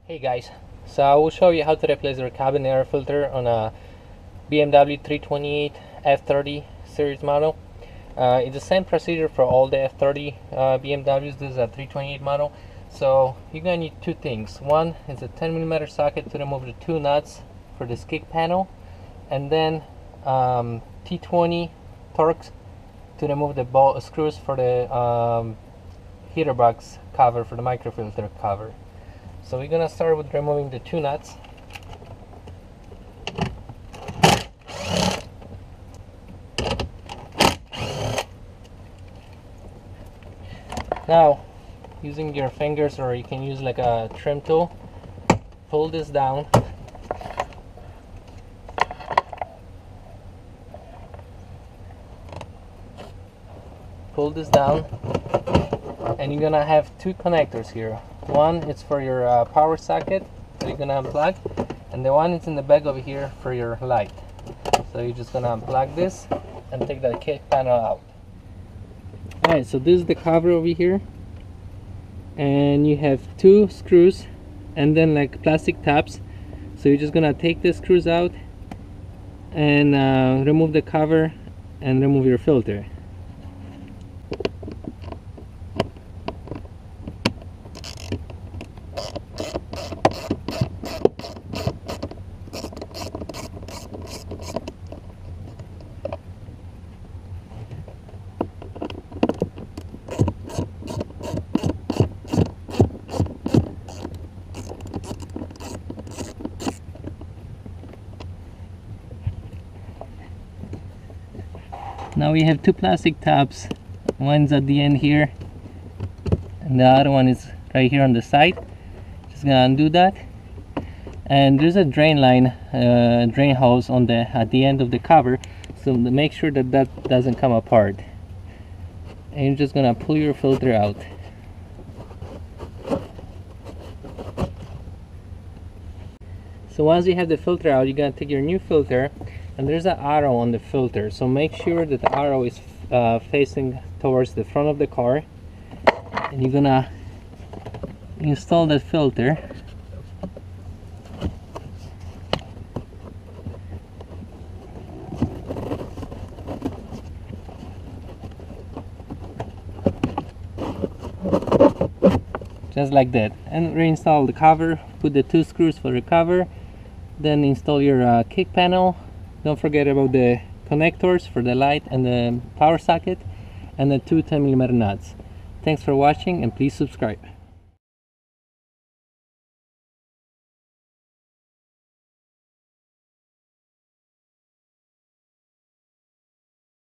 Hey guys, so I will show you how to replace your cabin air filter on a BMW 328 F30 series model. It's the same procedure for all the F30 BMWs. This is a 328 model. So you're going to need two things. One is a 10mm socket to remove the two nuts for this kick panel, and then T20 Torx to remove the bolt screws for the heater box cover for the microfilter cover. So we're gonna start with removing the two nuts. Now, using your fingers, or you can use like a trim tool, pull this down. Pull this down, and you're gonna have two connectors here. One is for your power socket that you're gonna unplug, and the one is in the back over here for your light. So you're just gonna unplug this and take the kick panel out. Alright, so this is the cover over here, and you have two screws and then like plastic tabs. So you're just gonna take the screws out and remove the cover and remove your filter. Now we have two plastic tabs. One's at the end here, and the other one is right here on the side. Just gonna undo that, and there's a drain line, drain hose on the at the end of the cover. So to make sure that that doesn't come apart, and you're just gonna pull your filter out. So once you have the filter out, you're gonna take your new filter, and there's an arrow on the filter, so make sure that the arrow is facing towards the front of the car, and you're gonna install that filter. Just like that, and reinstall the cover. Put the two screws for the cover, then install your kick panel. Don't forget about the connectors for the light and the power socket, and the two 10mm nuts. Thanks for watching, and please subscribe.